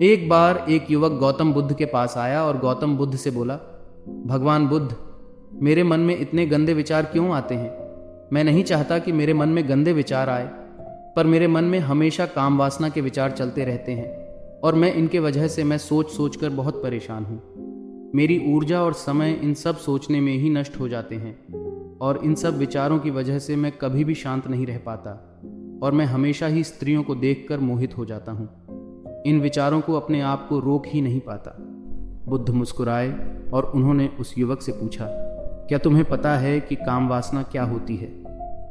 एक बार एक युवक गौतम बुद्ध के पास आया और गौतम बुद्ध से बोला, भगवान बुद्ध, मेरे मन में इतने गंदे विचार क्यों आते हैं? मैं नहीं चाहता कि मेरे मन में गंदे विचार आए, पर मेरे मन में हमेशा काम वासना के विचार चलते रहते हैं और मैं इनके वजह से मैं सोच सोच कर बहुत परेशान हूँ। मेरी ऊर्जा और समय इन सब सोचने में ही नष्ट हो जाते हैं और इन सब विचारों की वजह से मैं कभी भी शांत नहीं रह पाता और मैं हमेशा ही स्त्रियों को देखकर मोहित हो जाता हूँ। इन विचारों को अपने आप को रोक ही नहीं पाता। बुद्ध मुस्कुराए और उन्होंने उस युवक से पूछा, क्या तुम्हें पता है कि काम वासना क्या होती है?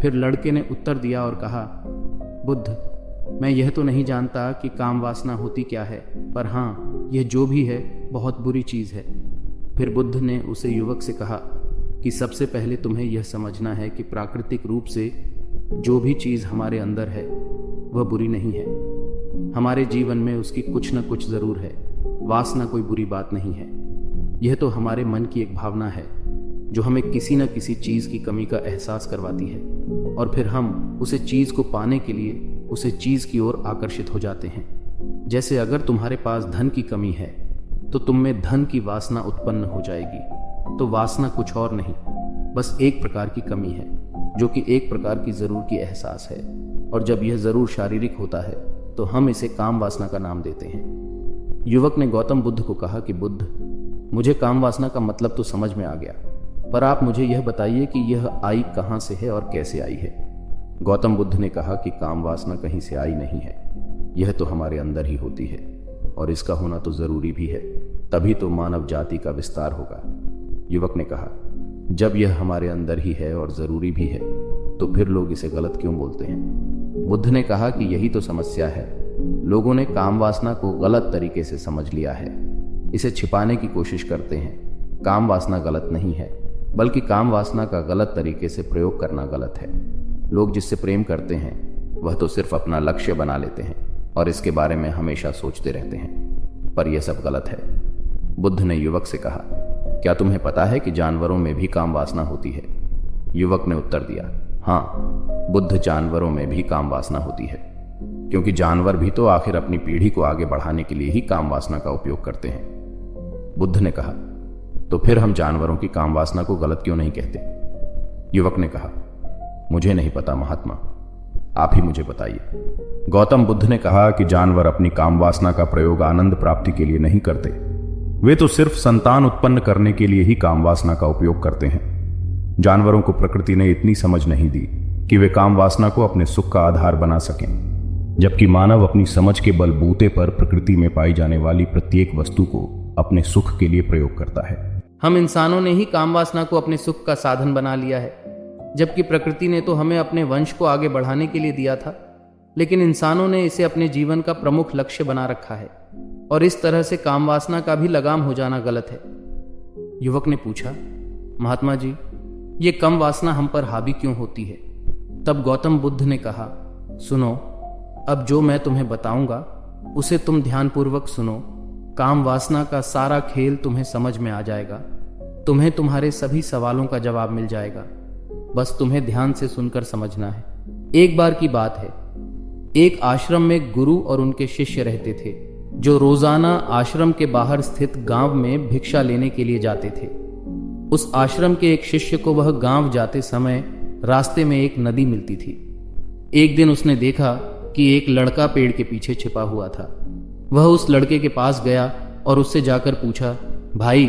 फिर लड़के ने उत्तर दिया और कहा, बुद्ध, मैं यह तो नहीं जानता कि काम वासना होती क्या है, पर हाँ, यह जो भी है बहुत बुरी चीज़ है। फिर बुद्ध ने उसे युवक से कहा कि सबसे पहले तुम्हें यह समझना है कि प्राकृतिक रूप से जो भी चीज़ हमारे अंदर है वह बुरी नहीं है। हमारे जीवन में उसकी कुछ न कुछ ज़रूर है। वासना कोई बुरी बात नहीं है। यह तो हमारे मन की एक भावना है जो हमें किसी न किसी चीज़ की कमी का एहसास करवाती है और फिर हम उसे चीज़ को पाने के लिए उसे चीज़ की ओर आकर्षित हो जाते हैं। जैसे अगर तुम्हारे पास धन की कमी है तो तुम में धन की वासना उत्पन्न हो जाएगी। तो वासना कुछ और नहीं, बस एक प्रकार की कमी है जो कि एक प्रकार की ज़रूर की एहसास है, और जब यह ज़रूर शारीरिक होता है तो हम इसे काम वासना का नाम देते हैं। युवक ने गौतम बुद्ध को कहा कि बुद्ध, मुझे काम वासना का मतलब तो समझ में आ गया, पर आप मुझे यह बताइए कि यह आई कहाँ से है और कैसे आई है। गौतम बुद्ध ने कहा कि काम वासना कहीं से आई नहीं है, यह तो हमारे अंदर ही होती है और इसका होना तो जरूरी भी है, तभी तो मानव जाति का विस्तार होगा। युवक ने कहा, जब यह हमारे अंदर ही है और जरूरी भी है तो फिर लोग इसे गलत क्यों बोलते हैं? बुद्ध ने कहा कि यही तो समस्या है। लोगों ने काम वासना को गलत तरीके से समझ लिया है, इसे छिपाने की कोशिश करते हैं। काम वासना गलत नहीं है, बल्कि काम वासना का गलत तरीके से प्रयोग करना गलत है। लोग जिससे प्रेम करते हैं वह तो सिर्फ अपना लक्ष्य बना लेते हैं और इसके बारे में हमेशा सोचते रहते हैं, पर यह सब गलत है। बुद्ध ने युवक से कहा, क्या तुम्हें पता है कि जानवरों में भी काम वासना होती है? युवक ने उत्तर दिया, हाँ, बुद्ध, जानवरों में भी काम वासना होती है, क्योंकि जानवर भी तो आखिर अपनी पीढ़ी को आगे बढ़ाने के लिए ही काम वासना का उपयोग करते हैं। बुद्ध ने कहा, तो फिर हम जानवरों की काम वासना को गलत क्यों नहीं कहते? युवक ने कहा, मुझे नहीं पता महात्मा, आप ही मुझे बताइए। गौतम बुद्ध ने कहा कि जानवर अपनी काम वासना का प्रयोग आनंद प्राप्ति के लिए नहीं करते, वे तो सिर्फ संतान उत्पन्न करने के लिए ही काम वासना का उपयोग करते हैं। जानवरों को प्रकृति ने इतनी समझ नहीं दी कि वे काम वासना को अपने सुख का आधार बना सकें, जबकि मानव अपनी समझ के बलबूते पर प्रकृति में पाई जाने वाली प्रत्येक वस्तु को अपने सुख के लिए प्रयोग करता है। हम इंसानों ने ही काम वासना को अपने सुख का साधन बना लिया है, जबकि प्रकृति ने तो हमें अपने वंश को आगे बढ़ाने के लिए दिया था, लेकिन इंसानों ने इसे अपने जीवन का प्रमुख लक्ष्य बना रखा है और इस तरह से काम वासना का भी लगाम हो जाना गलत है। युवक ने पूछा, महात्मा जी, ये कम वासना हम पर हावी क्यों होती है? तब गौतम बुद्ध ने कहा, सुनो, अब जो मैं तुम्हें बताऊंगा उसे तुम ध्यानपूर्वक सुनो। काम वासना का सारा खेल तुम्हें समझ में आ जाएगा, तुम्हें तुम्हारे सभी सवालों का जवाब मिल जाएगा, बस तुम्हें ध्यान से सुनकर समझना है। एक बार की बात है, एक आश्रम में गुरु और उनके शिष्य रहते थे, जो रोजाना आश्रम के बाहर स्थित गांव में भिक्षा लेने के लिए जाते थे। उस आश्रम के एक शिष्य को वह गांव जाते समय रास्ते में एक नदी मिलती थी। एक दिन उसने देखा कि एक लड़का पेड़ के पीछे छिपा हुआ था। वह उस लड़के के पास गया और उससे जाकर पूछा, भाई,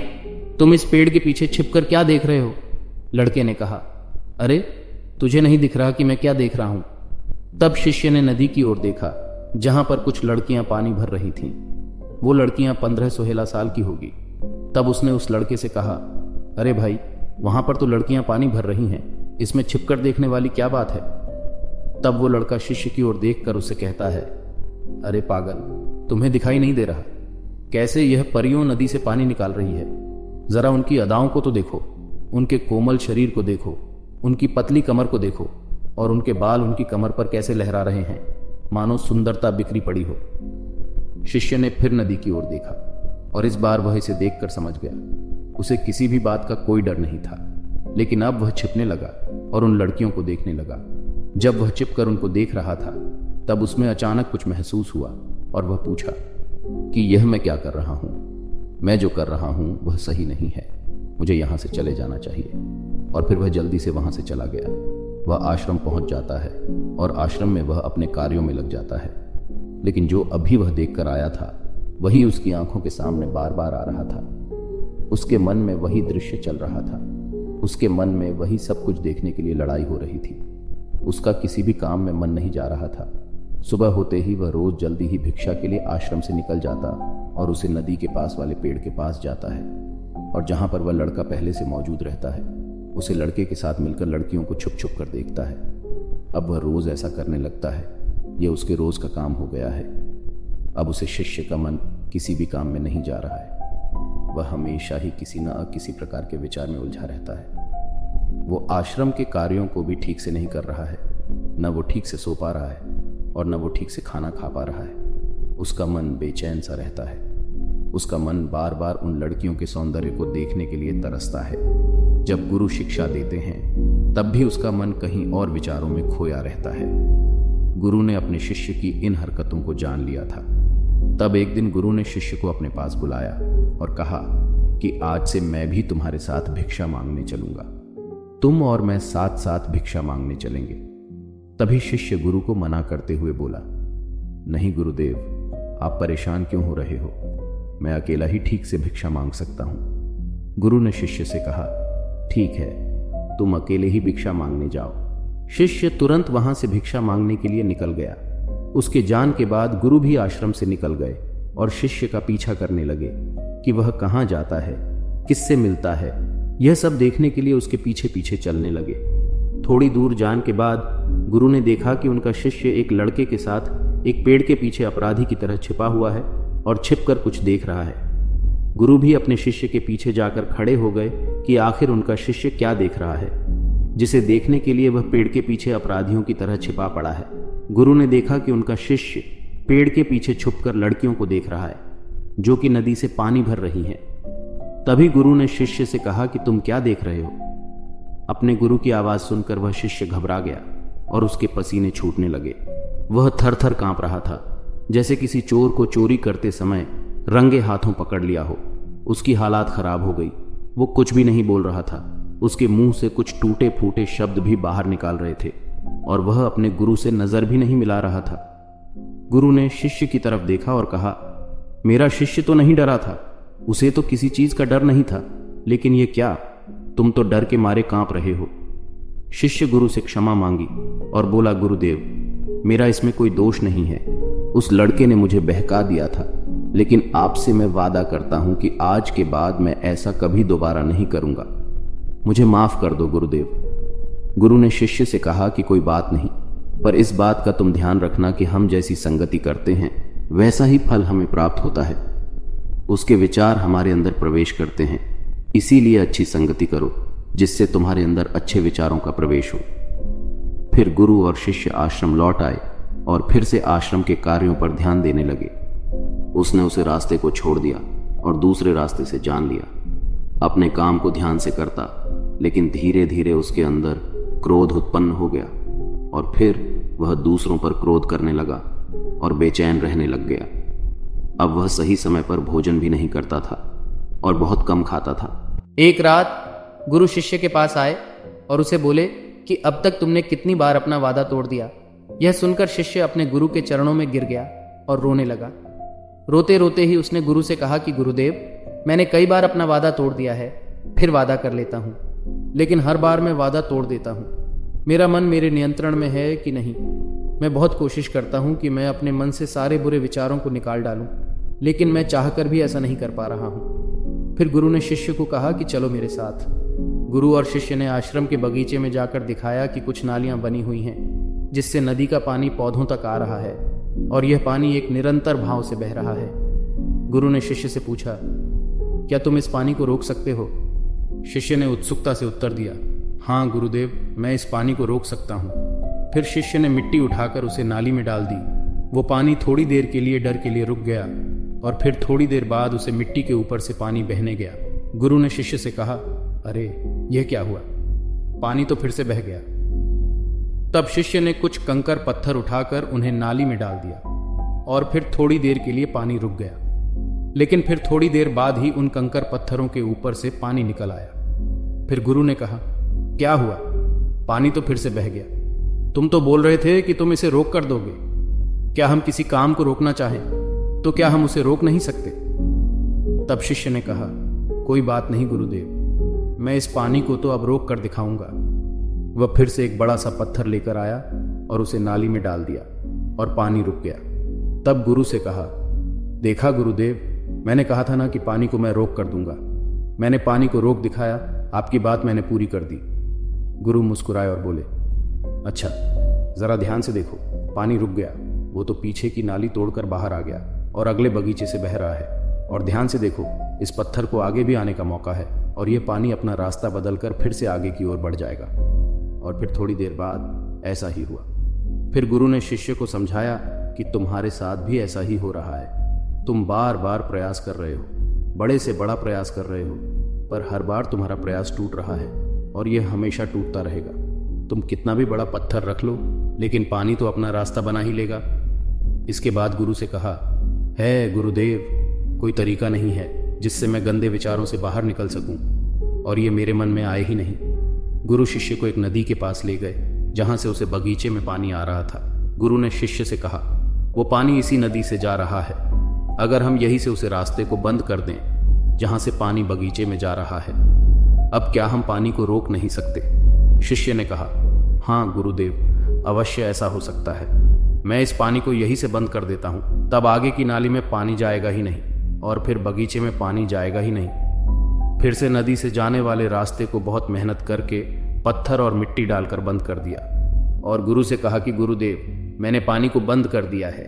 तुम इस पेड़ के पीछे छिपकर क्या देख रहे हो? लड़के ने कहा, अरे, तुझे नहीं दिख रहा कि मैं क्या देख रहा हूं? तब शिष्य ने नदी की ओर देखा, जहां पर कुछ लड़कियां पानी भर रही थीं। वो लड़कियां 15-16 साल की होगी। तब उसने उस लड़के से कहा, अरे भाई, वहां पर तो लड़कियां पानी भर रही हैं, इसमें छिपकर देखने वाली क्या बात है? तब वो लड़का शिष्य की ओर देखकर उसे कहता है, अरे पागल, तुम्हें दिखाई नहीं दे रहा कैसे यह परियों नदी से पानी निकाल रही है? जरा उनकी अदाओं को तो देखो, उनके कोमल शरीर को देखो, उनकी पतली कमर को देखो, और उनके बाल उनकी कमर पर कैसे लहरा रहे हैं, मानो सुंदरता बिखरी पड़ी हो। शिष्य ने फिर नदी की ओर देखा और इस बार वह इसे देखकर समझ गया। उसे किसी भी बात का कोई डर नहीं था, लेकिन अब वह छिपने लगा और उन लड़कियों को देखने लगा। जब वह छिपकर उनको देख रहा था, तब उसमें अचानक कुछ महसूस हुआ और वह पूछा, कि यह मैं क्या कर रहा हूं, मैं जो कर रहा हूं वह सही नहीं है, मुझे यहां से चले जाना चाहिए। और फिर वह जल्दी से वहां से चला गया। वह आश्रम पहुंच जाता है और आश्रम में वह अपने कार्यों में लग जाता है। लेकिन जो अभी वह देखकर आया था वही उसकी आंखों के सामने बार बार आ रहा था। उसके मन में वही दृश्य चल रहा था। उसके मन में वही सब कुछ देखने के लिए लड़ाई हो रही थी। उसका किसी भी काम में मन नहीं जा रहा था। सुबह होते ही वह रोज जल्दी ही भिक्षा के लिए आश्रम से निकल जाता और उसे नदी के पास वाले पेड़ के पास जाता है, और जहां पर वह लड़का पहले से मौजूद रहता है उसे लड़के के साथ मिलकर लड़कियों को छुप छुप कर देखता है। अब वह रोज ऐसा करने लगता है। यह उसके रोज का काम हो गया है। अब उसे शिष्य का मन किसी भी काम में नहीं जा रहा है। वह हमेशा ही किसी न किसी प्रकार के विचार में उलझा रहता है। वो आश्रम के कार्यों को भी ठीक से नहीं कर रहा है, न वो ठीक से सो पा रहा है और न वो ठीक से खाना खा पा रहा है। उसका मन बेचैन सा रहता है। उसका मन बार बार उन लड़कियों के सौंदर्य को देखने के लिए तरसता है। जब गुरु शिक्षा देते हैं तब भी उसका मन कहीं और विचारों में खोया रहता है। गुरु ने अपने शिष्य की इन हरकतों को जान लिया था। तब एक दिन गुरु ने शिष्य को अपने पास बुलाया और कहा कि आज से मैं भी तुम्हारे साथ भिक्षा मांगने चलूंगा। तुम और मैं साथ साथ भिक्षा मांगने चलेंगे। तभी शिष्य गुरु को मना करते हुए बोला, नहीं गुरुदेव, आप परेशान क्यों हो रहे हो? मैं अकेला ही ठीक से भिक्षा मांग सकता हूं। गुरु ने शिष्य से कहा, ठीक है, तुम अकेले ही भिक्षा मांगने जाओ। शिष्य तुरंत वहां से भिक्षा मांगने के लिए निकल गया। उसके जान के बाद गुरु भी आश्रम से निकल गए और शिष्य का पीछा करने लगे कि वह कहाँ जाता है, किससे मिलता है। यह सब देखने के लिए उसके पीछे पीछे चलने लगे। थोड़ी दूर जान के बाद गुरु ने देखा कि उनका शिष्य एक लड़के के साथ एक पेड़ के पीछे अपराधी की तरह छिपा हुआ है और छिपकर कुछ देख रहा है। गुरु भी अपने शिष्य के पीछे जाकर खड़े हो गए कि आखिर उनका शिष्य क्या देख रहा है, जिसे देखने के लिए वह पेड़ के पीछे अपराधियों की तरह छिपा पड़ा है। गुरु ने देखा कि उनका शिष्य पेड़ के पीछे छुपकर लड़कियों को देख रहा है जो कि नदी से पानी भर रही हैं। तभी गुरु ने शिष्य से कहा कि तुम क्या देख रहे हो? अपने गुरु की आवाज सुनकर वह शिष्य घबरा गया और उसके पसीने छूटने लगे। वह थर थर कांप रहा था, जैसे किसी चोर को चोरी करते समय रंगे हाथों पकड़ लिया हो। उसकी हालात खराब हो गई। वो कुछ भी नहीं बोल रहा था। उसके मुंह से कुछ टूटे फूटे शब्द भी बाहर निकाल रहे थे और वह अपने गुरु से नजर भी नहीं मिला रहा था। गुरु ने शिष्य की तरफ देखा और कहा, मेरा शिष्य तो नहीं डरा था, उसे तो किसी चीज का डर नहीं था, लेकिन ये क्या, तुम तो डर के मारे कांप रहे हो। शिष्य गुरु से क्षमा मांगी और बोला, गुरुदेव, मेरा इसमें कोई दोष नहीं है। उस लड़के ने मुझे बहका दिया था, लेकिन आपसे मैं वादा करता हूं कि आज के बाद मैं ऐसा कभी दोबारा नहीं करूंगा। मुझे माफ कर दो गुरुदेव। गुरु ने शिष्य से कहा कि कोई बात नहीं, पर इस बात का तुम ध्यान रखना कि हम जैसी संगति करते हैं वैसा ही फल हमें प्राप्त होता है। उसके विचार हमारे अंदर प्रवेश करते हैं, इसीलिए अच्छी संगति करो जिससे तुम्हारे अंदर अच्छे विचारों का प्रवेश हो। फिर गुरु और शिष्य आश्रम लौट आए और फिर से आश्रम के कार्यों पर ध्यान देने लगे। उसने उसे रास्ते को छोड़ दिया और दूसरे रास्ते से जान लिया। अपने काम को ध्यान से करता, लेकिन धीरे धीरे उसके अंदर क्रोध उत्पन्न हो गया और फिर वह दूसरों पर क्रोध करने लगा और बेचैन रहने लग गया। अब वह सही समय पर भोजन भी नहीं करता था और बहुत कम खाता था। एक रात गुरु शिष्य के पास आए और उसे बोले कि अब तक तुमने कितनी बार अपना वादा तोड़ दिया। यह सुनकर शिष्य अपने गुरु के चरणों में गिर गया और रोने लगा। रोते रोते ही उसने गुरु से कहा कि गुरुदेव, मैंने कई बार अपना वादा तोड़ दिया है, फिर वादा कर लेता हूँ, लेकिन हर बार मैं वादा तोड़ देता हूँ। मेरा मन मेरे नियंत्रण में है कि नहीं? मैं बहुत कोशिश करता हूँ कि मैं अपने मन से सारे बुरे विचारों को निकाल डालूं, लेकिन मैं चाहकर भी ऐसा नहीं कर पा रहा हूँ। फिर गुरु ने शिष्य को कहा कि चलो मेरे साथ। गुरु और शिष्य ने आश्रम के बगीचे में जाकर दिखाया कि कुछ नालियां बनी हुई हैं जिससे नदी का पानी पौधों तक आ रहा है और यह पानी एक निरंतर भाव से बह रहा है। गुरु ने शिष्य से पूछा, क्या तुम इस पानी को रोक सकते हो? शिष्य ने उत्सुकता से उत्तर दिया, हाँ गुरुदेव, मैं इस पानी को रोक सकता हूँ। फिर शिष्य ने मिट्टी उठाकर उसे नाली में डाल दी। वो पानी थोड़ी देर के लिए डर के लिए रुक गया और फिर थोड़ी देर बाद उसे मिट्टी के ऊपर से पानी बहने गया। गुरु ने शिष्य से कहा, अरे यह क्या हुआ? पानी तो फिर से बह गया। तब शिष्य ने कुछ कंकर पत्थर उठाकर उन्हें नाली में डाल दिया और फिर थोड़ी देर के लिए पानी रुक गया। लेकिन फिर थोड़ी देर बाद ही उन कंकर पत्थरों के ऊपर से पानी निकल आया। फिर गुरु ने कहा, क्या हुआ? पानी तो फिर से बह गया। तुम तो बोल रहे थे कि तुम इसे रोक कर दोगे। क्या हम किसी काम को रोकना चाहें तो क्या हम उसे रोक नहीं सकते? तब शिष्य ने कहा, कोई बात नहीं गुरुदेव, मैं इस पानी को तो अब रोक कर दिखाऊंगा। वह फिर से एक बड़ा सा पत्थर लेकर आया और उसे नाली में डाल दिया और पानी रुक गया। तब गुरु से कहा, देखा गुरुदेव, मैंने कहा था ना कि पानी को मैं रोक कर दूंगा। मैंने पानी को रोक दिखाया, आपकी बात मैंने पूरी कर दी। गुरु मुस्कुराए और बोले, अच्छा जरा ध्यान से देखो, पानी रुक गया। वो तो पीछे की नाली तोड़कर बाहर आ गया और अगले बगीचे से बह रहा है। और ध्यान से देखो, इस पत्थर को आगे भी आने का मौका है और यह पानी अपना रास्ता बदलकर फिर से आगे की ओर बढ़ जाएगा। और फिर थोड़ी देर बाद ऐसा ही हुआ। फिर गुरु ने शिष्य को समझाया कि तुम्हारे साथ भी ऐसा ही हो रहा है। तुम बार बार प्रयास कर रहे हो, बड़े से बड़ा प्रयास कर रहे हो, पर हर बार तुम्हारा प्रयास टूट रहा है और यह हमेशा टूटता रहेगा। तुम कितना भी बड़ा पत्थर रख लो, लेकिन पानी तो अपना रास्ता बना ही लेगा। इसके बाद गुरु से कहा, है गुरुदेव, कोई तरीका नहीं है जिससे मैं गंदे विचारों से बाहर निकल सकूं, और ये मेरे मन में आए ही नहीं। गुरु शिष्य को एक नदी के पास ले गए जहां से उसे बगीचे में पानी आ रहा था। गुरु ने शिष्य से कहा, वो पानी इसी नदी से जा रहा है। अगर हम यहीं से उसे रास्ते को बंद कर दें जहां से पानी बगीचे में जा रहा है, अब क्या हम पानी को रोक नहीं सकते? शिष्य ने कहा, हाँ गुरुदेव, अवश्य ऐसा हो सकता है। मैं इस पानी को यहीं से बंद कर देता हूं, तब आगे की नाली में पानी जाएगा ही नहीं और फिर बगीचे में पानी जाएगा ही नहीं। फिर से नदी से जाने वाले रास्ते को बहुत मेहनत करके पत्थर और मिट्टी डालकर बंद कर दिया और गुरु से कहा कि गुरुदेव, मैंने पानी को बंद कर दिया है,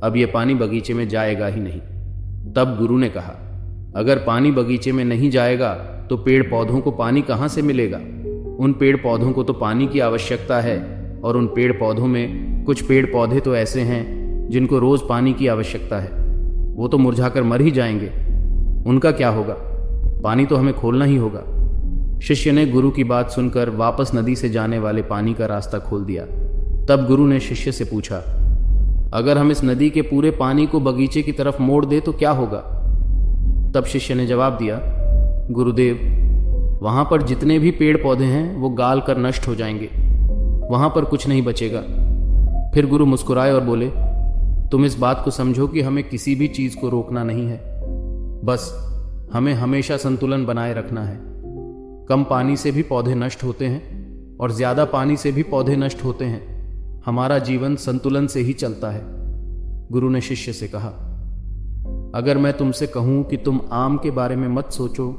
अब यह पानी बगीचे में जाएगा ही नहीं। तब गुरु ने कहा, अगर पानी बगीचे में नहीं जाएगा तो पेड़ पौधों को पानी कहाँ से मिलेगा? उन पेड़ पौधों को तो पानी की आवश्यकता है, और उन पेड़ पौधों में कुछ पेड़ पौधे तो ऐसे हैं जिनको रोज पानी की आवश्यकता है। वो तो मुरझाकर मर ही जाएंगे, उनका क्या होगा? पानी तो हमें खोलना ही होगा। शिष्य ने गुरु की बात सुनकर वापस नदी से जाने वाले पानी का रास्ता खोल दिया। तब गुरु ने शिष्य से पूछा, अगर हम इस नदी के पूरे पानी को बगीचे की तरफ मोड़ दे तो क्या होगा? तब शिष्य ने जवाब दिया, गुरुदेव, वहां पर जितने भी पेड़ पौधे हैं वो गाल कर नष्ट हो जाएंगे, वहां पर कुछ नहीं बचेगा। फिर गुरु मुस्कुराए और बोले, तुम इस बात को समझो कि हमें किसी भी चीज को रोकना नहीं है, बस हमें हमेशा संतुलन बनाए रखना है। कम पानी से भी पौधे नष्ट होते हैं और ज्यादा पानी से भी पौधे नष्ट होते हैं। हमारा जीवन संतुलन से ही चलता है। गुरु ने शिष्य से कहा, अगर मैं तुमसे कहूं कि तुम आम के बारे में मत सोचो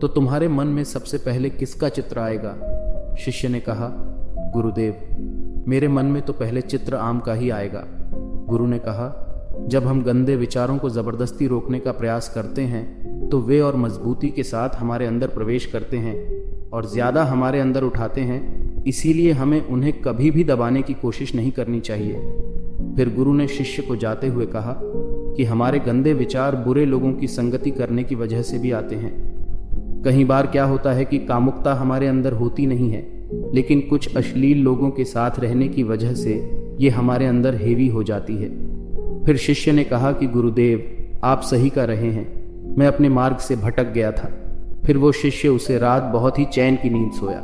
तो तुम्हारे मन में सबसे पहले किसका चित्र आएगा? शिष्य ने कहा, गुरुदेव, मेरे मन में तो पहले चित्र आम का ही आएगा। गुरु ने कहा, जब हम गंदे विचारों को जबरदस्ती रोकने का प्रयास करते हैं तो वे और मजबूती के साथ हमारे अंदर प्रवेश करते हैं और ज्यादा हमारे अंदर उठाते हैं। इसीलिए हमें उन्हें कभी भी दबाने की कोशिश नहीं करनी चाहिए। फिर गुरु ने शिष्य को जाते हुए कहा कि हमारे गंदे विचार बुरे लोगों की संगति करने की वजह से भी आते हैं। कई बार क्या होता है कि कामुकता हमारे अंदर होती नहीं है, लेकिन कुछ अश्लील लोगों के साथ रहने की वजह से ये हमारे अंदर हेवी हो जाती है। फिर शिष्य ने कहा कि गुरुदेव, आप सही कह रहे हैं, मैं अपने मार्ग से भटक गया था। फिर वो शिष्य उसे रात बहुत ही चैन की नींद सोया।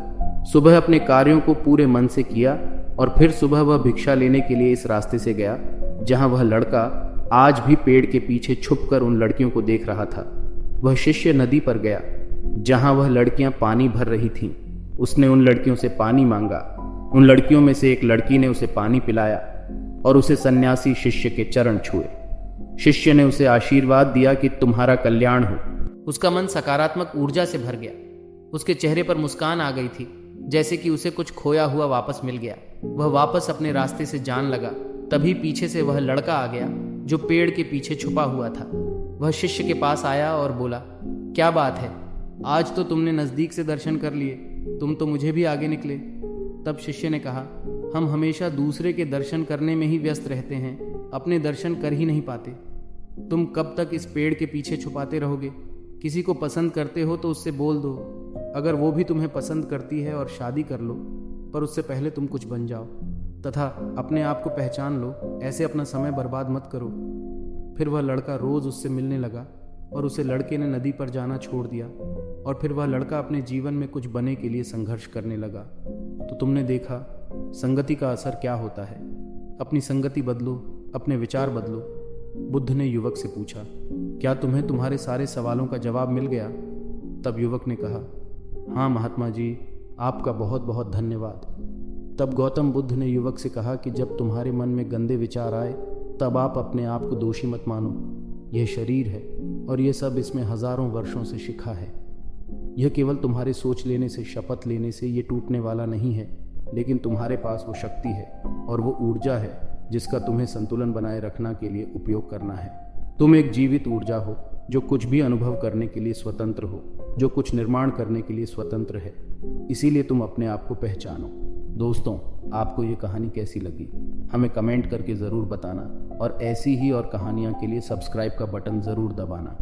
सुबह अपने कार्यों को पूरे मन से किया और फिर सुबह वह भिक्षा लेने के लिए इस रास्ते से गया जहां वह लड़का आज भी पेड़ के पीछे छुपकर उन लड़कियों को देख रहा था। वह शिष्य नदी पर गया जहां वह लड़कियां पानी भर रही थीं। उसने उन लड़कियों से पानी मांगा। उन लड़कियों में से एक लड़की ने उसे पानी पिलाया और उसे सन्यासी शिष्य के चरण छुए। शिष्य ने उसे आशीर्वाद दिया कि तुम्हारा कल्याण हो। उसका मन सकारात्मक ऊर्जा से भर गया। उसके चेहरे पर मुस्कान आ गई थी, जैसे कि उसे कुछ खोया हुआ वापस मिल गया। वह वापस अपने रास्ते से जान लगा। तभी पीछे से वह लड़का आ गया जो पेड़ के पीछे छुपा हुआ था। वह शिष्य के पास आया और बोला, क्या बात है, आज तो तुमने नजदीक से दर्शन कर लिए, तुम तो मुझे भी आगे निकले। तब शिष्य ने कहा, हम हमेशा दूसरे के दर्शन करने में ही व्यस्त रहते हैं, अपने दर्शन कर ही नहीं पाते। तुम कब तक इस पेड़ के पीछे छुपाते रहोगे? किसी को पसंद करते हो तो उससे बोल दो। अगर वो भी तुम्हें पसंद करती है और शादी कर लो, पर उससे पहले तुम कुछ बन जाओ तथा अपने आप को पहचान लो। ऐसे अपना समय बर्बाद मत करो। फिर वह लड़का रोज उससे मिलने लगा और उसे लड़के ने नदी पर जाना छोड़ दिया और फिर वह लड़का अपने जीवन में कुछ बने के लिए संघर्ष करने लगा। तो तुमने देखा संगति का असर क्या होता है। अपनी संगति बदलो, अपने विचार बदलो। बुद्ध ने युवक से पूछा, क्या तुम्हें तुम्हारे सारे सवालों का जवाब मिल गया? तब युवक ने कहा, हाँ महात्मा जी, आपका बहुत बहुत धन्यवाद। तब गौतम बुद्ध ने युवक से कहा कि जब तुम्हारे मन में गंदे विचार आए तब आप अपने आप को दोषी मत मानो। यह शरीर है और यह सब इसमें हजारों वर्षों से शिखा है। यह केवल तुम्हारे सोच लेने से, शपथ लेने से ये टूटने वाला नहीं है, लेकिन तुम्हारे पास वो शक्ति है और वो ऊर्जा है जिसका तुम्हें संतुलन बनाए रखने के लिए उपयोग करना है। तुम एक जीवित ऊर्जा हो जो कुछ भी अनुभव करने के लिए स्वतंत्र हो, जो कुछ निर्माण करने के लिए स्वतंत्र है। इसीलिए तुम अपने आप को पहचानो। दोस्तों, आपको ये कहानी कैसी लगी हमें कमेंट करके ज़रूर बताना और ऐसी ही और कहानियाँ के लिए सब्सक्राइब का बटन ज़रूर दबाना।